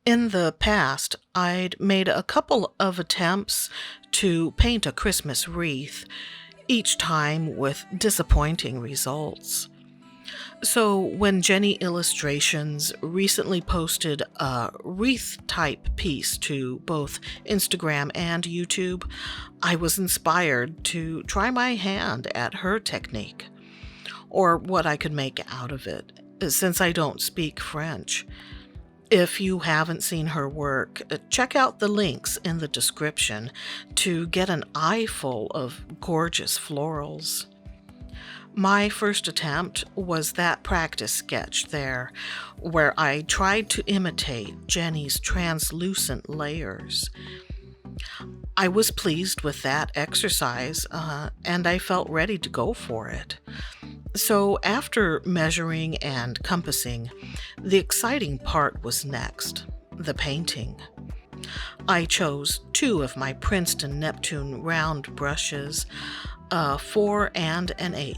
In the past, I'd made a couple of attempts to paint a Christmas wreath, each time with disappointing results. So, when Jenny Illustrations recently posted a wreath type piece to both Instagram and YouTube, I was inspired to try my hand at her technique, or what I could make out of it, since I don't speak French. If you haven't seen her work, check out the links in the description to get an eyeful of gorgeous florals. My first attempt was that practice sketch there, where I tried to imitate Jenny's translucent layers. I was pleased with that exercise, and I felt ready to go for it. So after measuring and compassing, the exciting part was next, the painting. I chose two of my Princeton Neptune round brushes, a 4 and an 8.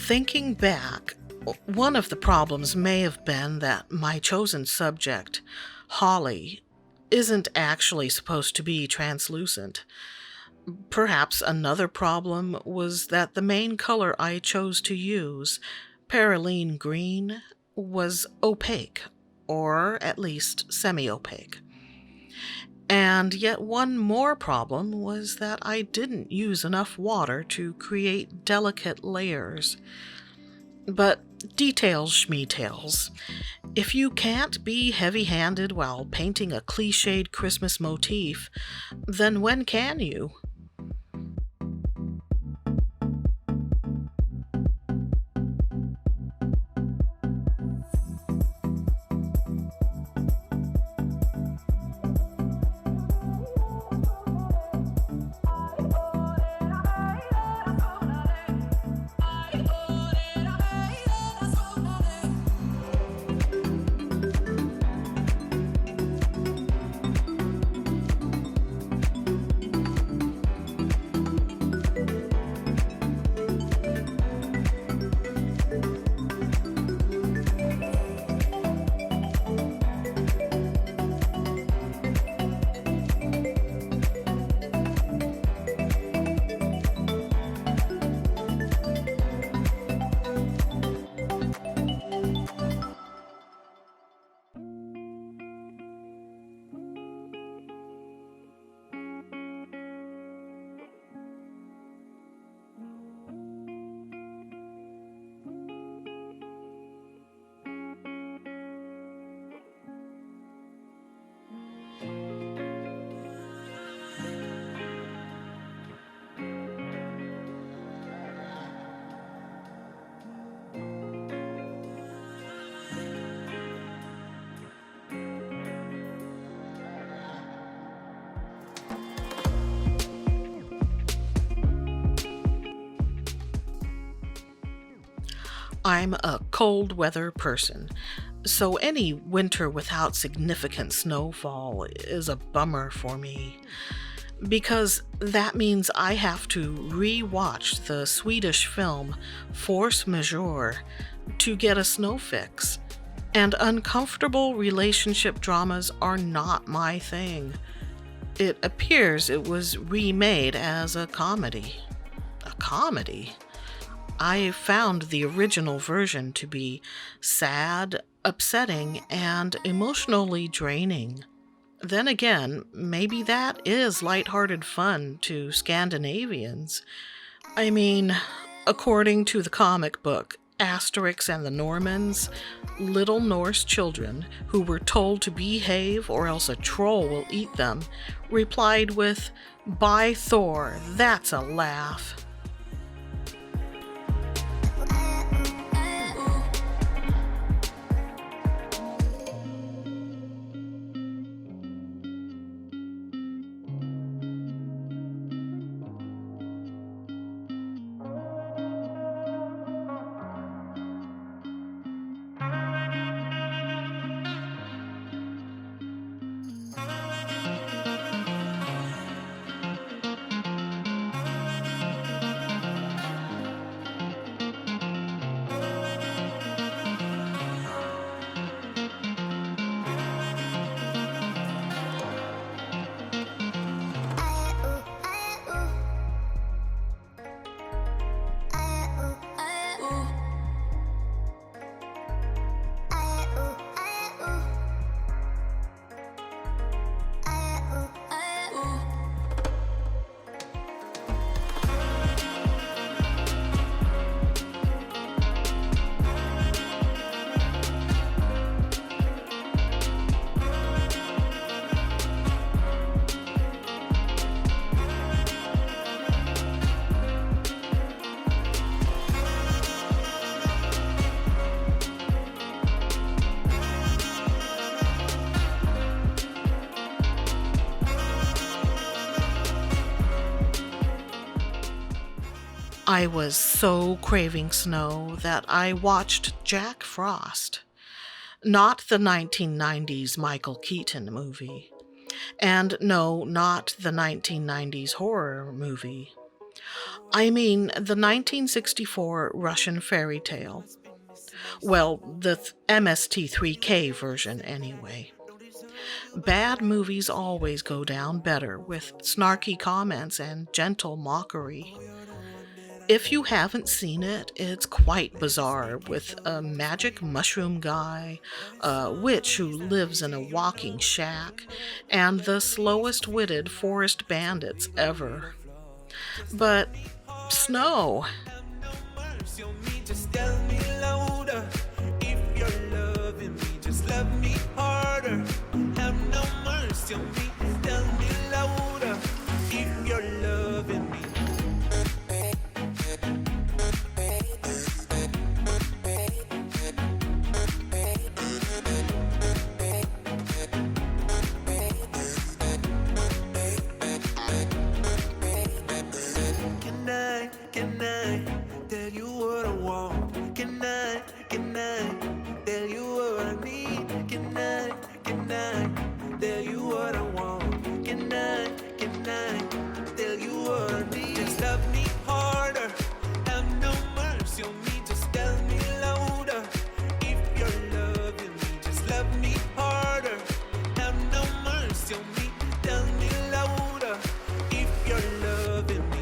Thinking back, one of the problems may have been that my chosen subject, Holly, isn't actually supposed to be translucent. Perhaps another problem was that the main color I chose to use, Paraline green, was opaque, or at least semi-opaque. And yet one more problem was that I didn't use enough water to create delicate layers. But details schmetails. If you can't be heavy-handed while painting a cliched Christmas motif, then when can you? I'm a cold weather person, So any winter without significant snowfall is a bummer for me, because that means I have to re-watch the Swedish film Force Majeure to get a snow fix. And uncomfortable relationship dramas are not my thing. It appears it was remade as a comedy. A comedy? I found the original version to be sad, upsetting, and emotionally draining. Then again, maybe that is lighthearted fun to Scandinavians. I mean, according to the comic book Asterix and the Normans, little Norse children who were told to behave or else a troll will eat them replied with, "By Thor, that's a laugh." I was so craving snow that I watched Jack Frost, not the 1990s Michael Keaton movie, and no, not the 1990s horror movie. I mean the 1964 Russian fairy tale. Well, the MST3K version anyway. Bad movies always go down better with snarky comments and gentle mockery. If you haven't seen it, it's quite bizarre, with a magic mushroom guy, a witch who lives in a walking shack, and the slowest-witted forest bandits ever. But snow. Just tell me louder. If you're loving me, just love me harder. Have no mercy on me. Tell me louder. If you're loving me. Can I tell you what I want? Can I tell you what I need? Can I tell you what I want? Can I tell you what I need? Just love me harder. Have no mercy on me. Just tell me louder. If you're loving me, just love me harder. Have no mercy on me. Tell me louder. If you're loving me.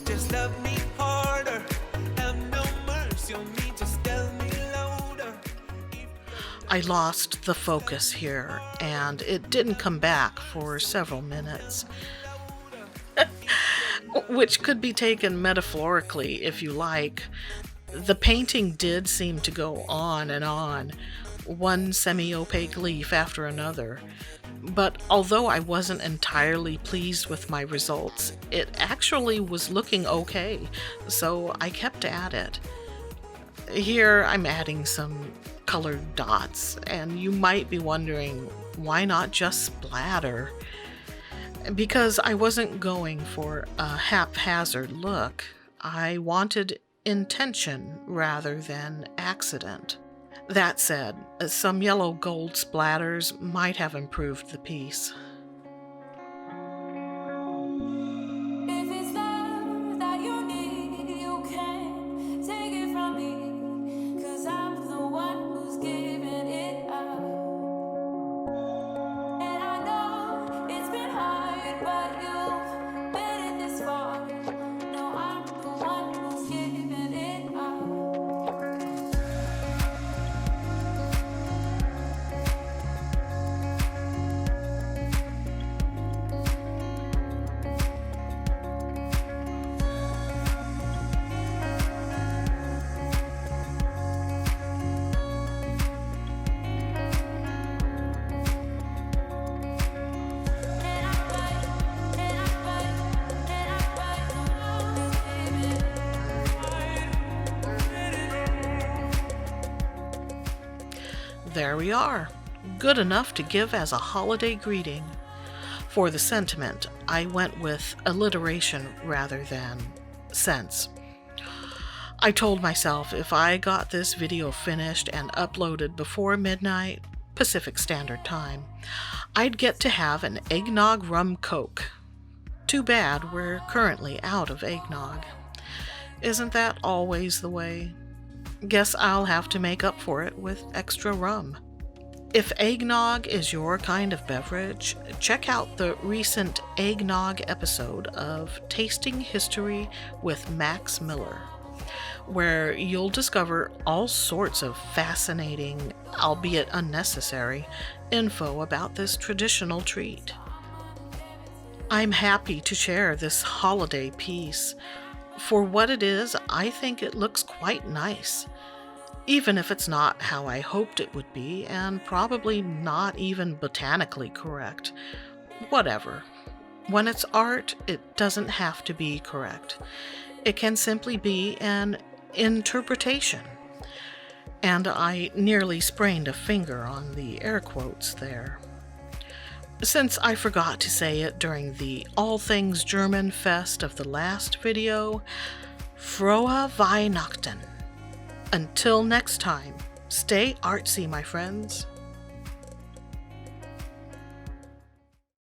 Just love me harder. Have no mercy on me. Just tell me louder. I lost the focus here, and it didn't come back for several minutes. Which could be taken metaphorically if you like. The painting did seem to go on and on, one semi-opaque leaf after another. But although I wasn't entirely pleased with my results, it actually was looking okay, so I kept at it. Here I'm adding some colored dots, and you might be wondering, why not just splatter? Because I wasn't going for a haphazard look. I wanted intention rather than accident. That said, some yellow gold splatters might have improved the piece. If it's love that you need, you can't take it from me, 'cause I'm the one who's giving it up. And I know it's been hard, but you've made it this far. No, I'm the one who's giving it up. There we are, good enough to give as a holiday greeting. For the sentiment, I went with alliteration rather than sense. I told myself if I got this video finished and uploaded before midnight, Pacific Standard Time, I'd get to have an eggnog rum coke. Too bad we're currently out of eggnog. Isn't that always the way? Guess I'll have to make up for it with extra rum. If eggnog is your kind of beverage, check out the recent eggnog episode of Tasting History with Max Miller, where you'll discover all sorts of fascinating, albeit unnecessary, info about this traditional treat. I'm happy to share this holiday piece. For what it is, I think it looks quite nice, even if it's not how I hoped it would be, and probably not even botanically correct. Whatever. When it's art, it doesn't have to be correct. It can simply be an interpretation. And I nearly sprained a finger on the air quotes there. Since I forgot to say it during the All Things German Fest of the last video, Frohe Weihnachten. Until next time, stay artsy, my friends.